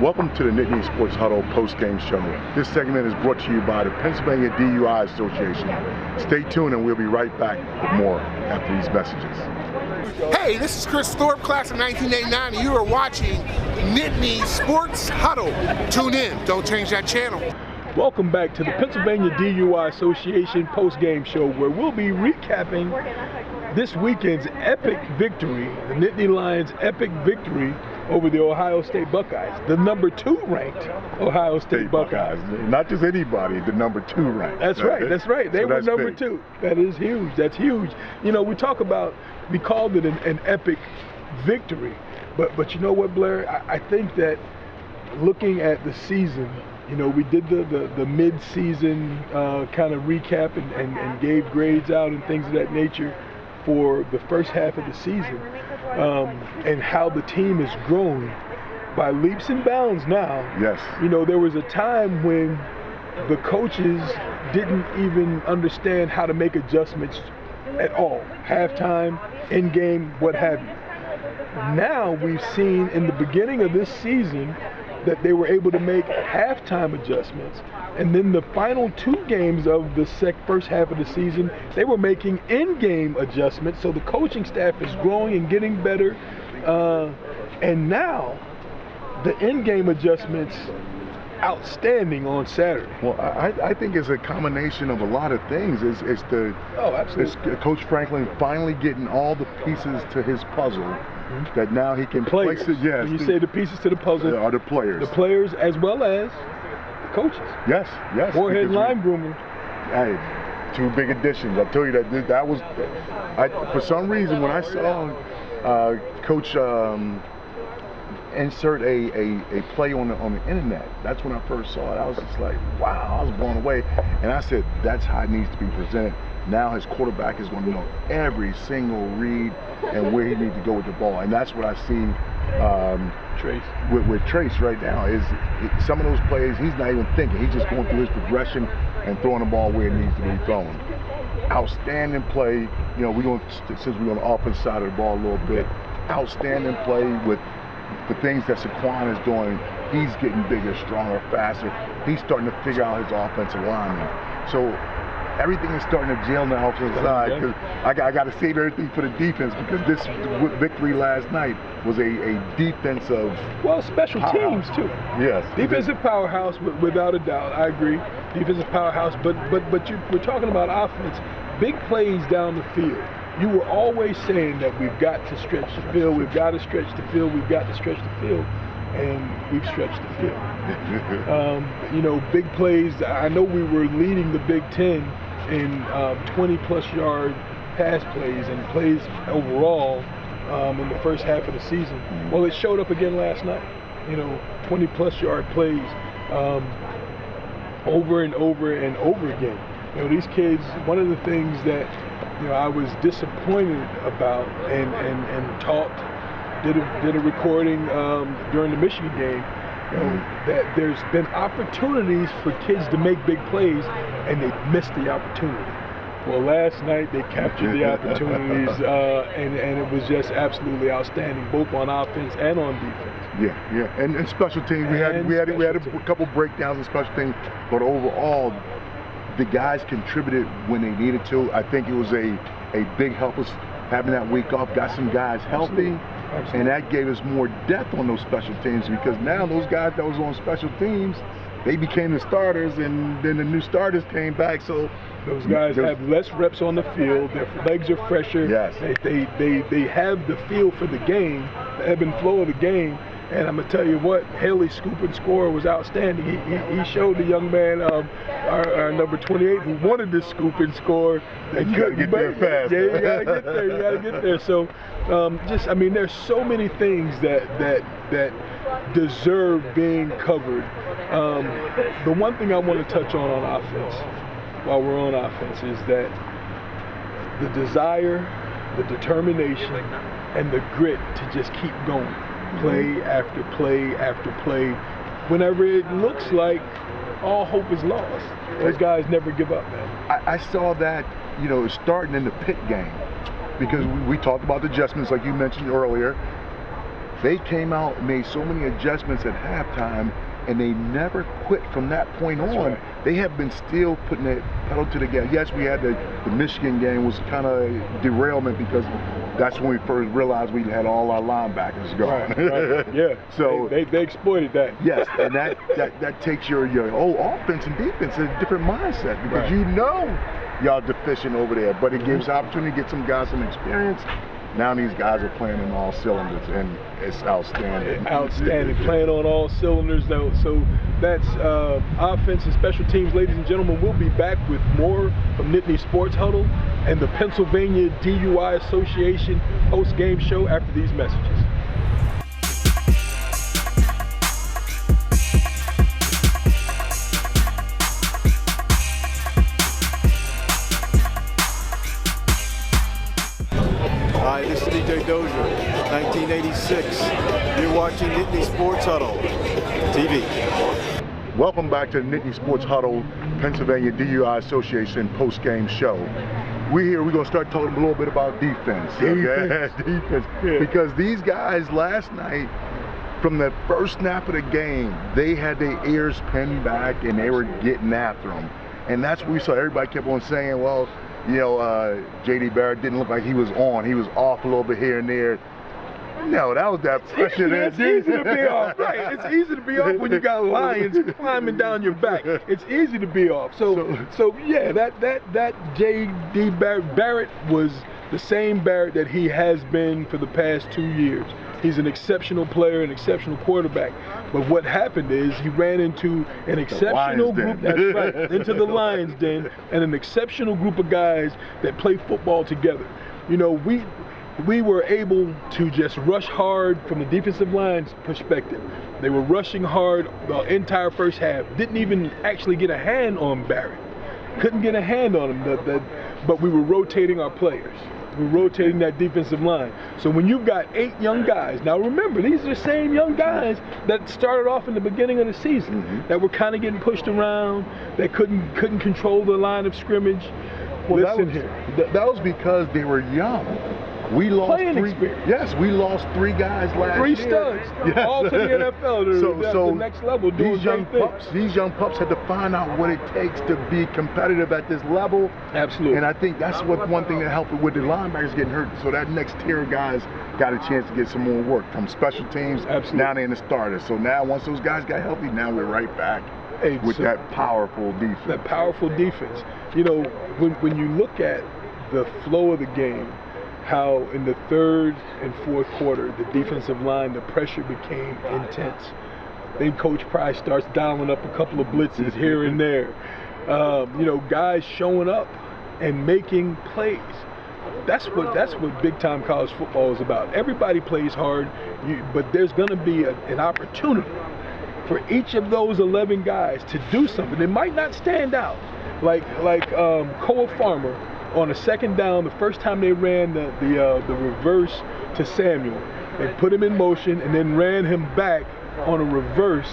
Welcome to the NittanySports Huddle post-game show. This segment is brought to you by the Pennsylvania DUI Association. Stay tuned and we'll be right back with more after these messages. Hey, this is Chris Thorpe, class of 1989, and you are watching NittanySports Huddle. Tune in, don't change that channel. Welcome back to the Pennsylvania DUI Association post-game show, where we'll be recapping this weekend's epic victory, the Nittany Lions' epic victory over the Ohio State Buckeyes, the number 2 ranked Ohio State Buckeyes. Not just anybody, the number 2 ranked. That's right, that's right. They were number 2. That is huge, that's huge. You know, we called it an epic victory, but you know what, Blair? I think that looking at the season, you know, we did the mid-season kind of recap and gave grades out and things of that nature for the first half of the season, and how the team is growing by leaps and bounds now. Yes. You know, there was a time when the coaches didn't even understand how to make adjustments at all. Halftime, in-game, what have you. Now we've seen in the beginning of this season that they were able to make halftime adjustments, and then the final 2 games of the first half of the season, they were making in-game adjustments. So the coaching staff is growing and getting better, and now the in-game adjustments outstanding on Saturday. Well, I think it's a combination of a lot of things. It's Coach Franklin finally getting all the pieces to his puzzle that now he can place it. Yes. When you say the pieces to the puzzle, are the players. The players as well as the coaches. Yes, yes. Warhead line groomers. Hey, 2 big additions. I tell you that was. For some reason, when I saw Coach insert a play on the internet, that's when I first saw it. I was just like, wow, I was blown away. And I said, that's how it needs to be presented. Now his quarterback is going to know every single read and where he needs to go with the ball. And that's what I see with Trace right now. Is some of those plays, he's not even thinking. He's just going through his progression and throwing the ball where it needs to be thrown. Outstanding play. You know, since we're on the offense side of the ball a little bit, outstanding play with the things that Saquon is doing. He's getting bigger, stronger, faster. He's starting to figure out his offensive lineman. So everything is starting to gel on the offensive side. Because I got to save everything for the defense, because this victory last night was a defensive special teams too. Yes, defensive powerhouse without a doubt. I agree, defensive powerhouse. But we're talking about offense, big plays down the field. You were always saying that we've got to stretch the field, we've got to stretch the field, we've got to stretch the field, and we've stretched the field. You know, big plays. I know we were leading the Big Ten in 20-plus yard pass plays and plays overall in the first half of the season. Well, it showed up again last night. You know, 20-plus yard plays over and over and over again. You know, these kids, one of the things that I was disappointed about and talked, did a recording during the Michigan game, that there's been opportunities for kids to make big plays and they missed the opportunity. Well, last night they captured the opportunities and it was just absolutely outstanding, both on offense and on defense. Yeah. And special teams, we had a couple breakdowns in special teams, but overall, the guys contributed when they needed to. I think it was a big help us having that week off, got some guys healthy, and that gave us more depth on those special teams, because now those guys that was on special teams, they became the starters, and then the new starters came back. So those guys have less reps on the field, their legs are fresher. Yes. They have the feel for the game, the ebb and flow of the game. And I'm gonna tell you what, Haley's scoop and score was outstanding. He showed the young man, our number 28, who wanted to scoop and score. And you gotta get there fast. Yeah, you gotta get there. You gotta get there. So, I mean, there's so many things that deserve being covered. The one thing I want to touch on offense, while we're on offense, is that the desire, the determination, and the grit to just keep going. Play after play after play. Whenever it looks like all hope is lost, those guys never give up, man. I saw that, starting in the Pitt game, because we talked about the adjustments like you mentioned earlier. They came out and made so many adjustments at halftime, and they never quit from that point on. Right. They have been still putting that pedal to the gas. Yes, we had the Michigan game was kind of derailment because that's when we first realized we had all our linebackers gone. Right. Yeah. So they exploited that. Yes, and that takes your offense and defense in a different mindset because you know y'all deficient over there, but it gives opportunity to get some guys some experience. Now these guys are playing on all cylinders, and it's outstanding. Outstanding, playing on all cylinders, though. So that's offense and special teams, ladies and gentlemen. We'll be back with more from NittanySports Huddle and the Pennsylvania DUI Association post-game show after these messages. Hi, this is DJ Dozier, 1986. You're watching NittanySports Huddle TV. Welcome back to the NittanySports Huddle, Pennsylvania DUI Association post-game show. We're going to start talking a little bit about defense. Defense. Defense. Yeah. Because these guys last night, from the first snap of the game, they had their ears pinned back and they were getting after them. And that's what we saw. Everybody kept on saying, well, you know, J.D. Barrett didn't look like he was on. He was off a little bit here and there. No, that was that pressure. It's easy to be off, right? It's easy to be off when you got lions climbing down your back. It's easy to be off. So yeah, that J.D. Barrett was the same Barrett that he has been for the past 2 years. He's an exceptional player, an exceptional quarterback. But what happened is he ran into an exceptional group, that's right, into the Lions Den, and an exceptional group of guys that play football together. You know, we were able to just rush hard from the defensive line's perspective. They were rushing hard the entire first half. Didn't even actually get a hand on Barrett. Couldn't get a hand on him, but we were rotating our players. We're rotating that defensive line. So when you've got 8 young guys, now remember, these are the same young guys that started off in the beginning of the season, that were kind of getting pushed around, that couldn't control the line of scrimmage. Well, that was because they were young. We lost three. Yes, we lost 3 guys last year. 3 studs, all to the NFL, the next level. These young pups had to find out what it takes to be competitive at this level. Absolutely. And I think that's one thing that helped with the linebackers getting hurt. So that next tier of guys got a chance to get some more work from special teams. Absolutely. Now they're in the starters. So now once those guys got healthy, now we're right back with that powerful defense. That powerful defense. You know, when you look at the flow of the game, how in the 3rd and 4th quarter, the defensive line, the pressure became intense. Then Coach Price starts dialing up a couple of blitzes here and there. You know, guys showing up and making plays. That's what big time college football is about. Everybody plays hard, but there's going to be an opportunity for each of those 11 guys to do something. It might not stand out, like Cole Farmer. On a 2nd down, the first time they ran the reverse to Samuel, they put him in motion and then ran him back on a reverse.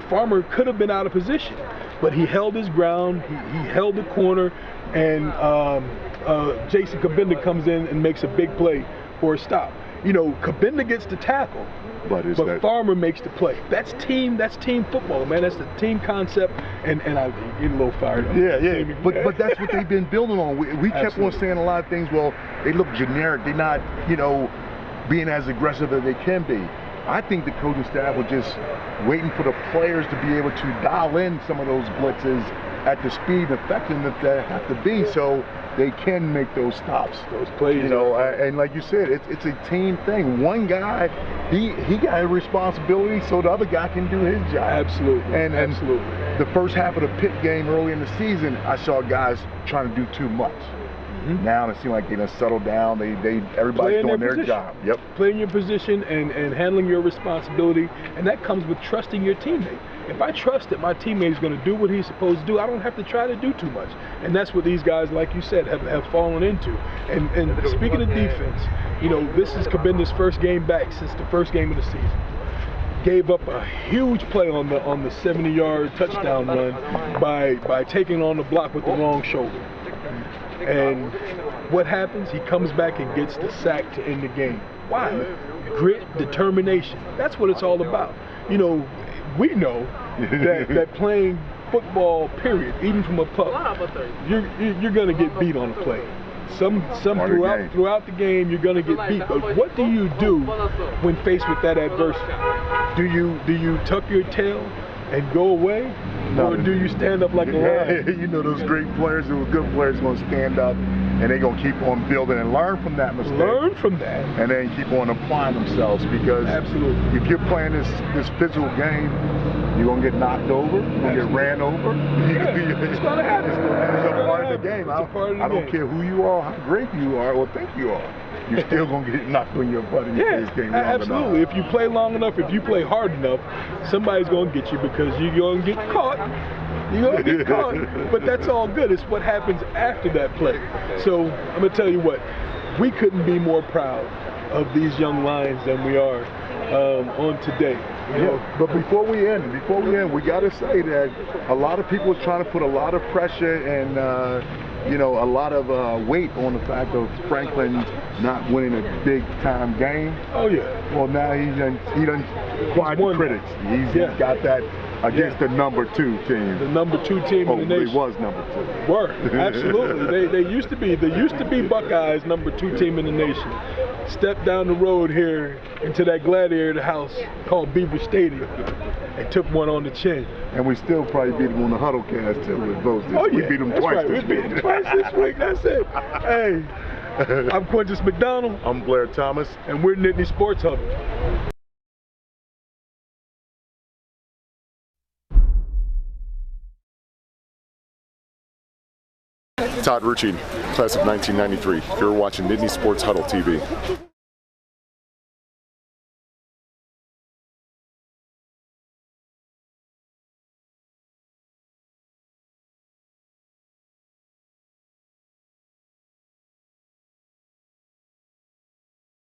Farmer could have been out of position, but he held his ground. He held the corner, and Jason Kabinda comes in and makes a big play for a stop. You know, Kabinda gets the tackle, but Farmer makes the play. That's team football, man. That's the team concept, and I get a little fired up. Yeah. But that's what they've been building on. We kept on saying a lot of things. Well, they look generic. They're not, being as aggressive as they can be. I think the coaching staff was just waiting for the players to be able to dial in some of those blitzes at the speed and effectiveness that have to be, so they can make those stops, those plays. And like you said, it's a team thing. One guy, he got a responsibility, so the other guy can do his job. Absolutely. And the first half of the Pitt game early in the season, I saw guys trying to do too much. Now it seems like they done settled down. Everybody's doing their job. Yep. Playing your position and handling your responsibility, and that comes with trusting your teammate. If I trust that my teammate is going to do what he's supposed to do, I don't have to try to do too much. And that's what these guys, like you said, have fallen into. And speaking of defense, this is Kabinda's first game back since the first game of the season. Gave up a huge play on the 70-yard touchdown run by taking on the block with the wrong shoulder. And what happens? He comes back and gets the sack to end the game. Why? Grit, determination. That's what it's all about. You know, we know that playing football, period, even from a pup, you're gonna get beat on a play. Some throughout the game you're gonna get beat. But what do you do when faced with that adversity? Do you tuck your tail and go away, or do you stand up like a lion? You know, those great players, those good players, are gonna stand up and they're gonna keep on building and learn from that mistake. Learn from that, and then keep on applying themselves. Because absolutely, if you're playing this physical game, you're gonna get knocked over, you're gonna get ran over. It's gonna happen. It's a part of the game. I don't care who you are, how great you are, or think you are. You're still gonna get knocked on your butt in this game. Absolutely. If you play long enough, if you play hard enough, somebody's gonna get you because you're gonna get caught. You're gonna get caught. But that's all good. It's what happens after that play. So I'm gonna tell you what, we couldn't be more proud of these young Lions than we are on today. You know? But before we end, we gotta say that a lot of people are trying to put a lot of pressure and you know, a lot of weight on the fact of Franklin not winning a big time game. Oh yeah. Well, now he done quiet the critics. He's got that against the number 2 team. The number 2 team in the nation. He was number 2. Word, absolutely. They used to be Buckeyes number 2 team in the nation. Stepped down the road here into that gladiator house called Beaver Stadium and took one on the chin. And we still probably beat them on the Huddle cast too with votes. We beat them twice. We beat them twice this week. That's it. Hey, I'm Quintus McDonald. I'm Blair Thomas. And we're NittanySports Huddle. Todd Rucci, class of 1993. You're watching NittanySports Huddle TV.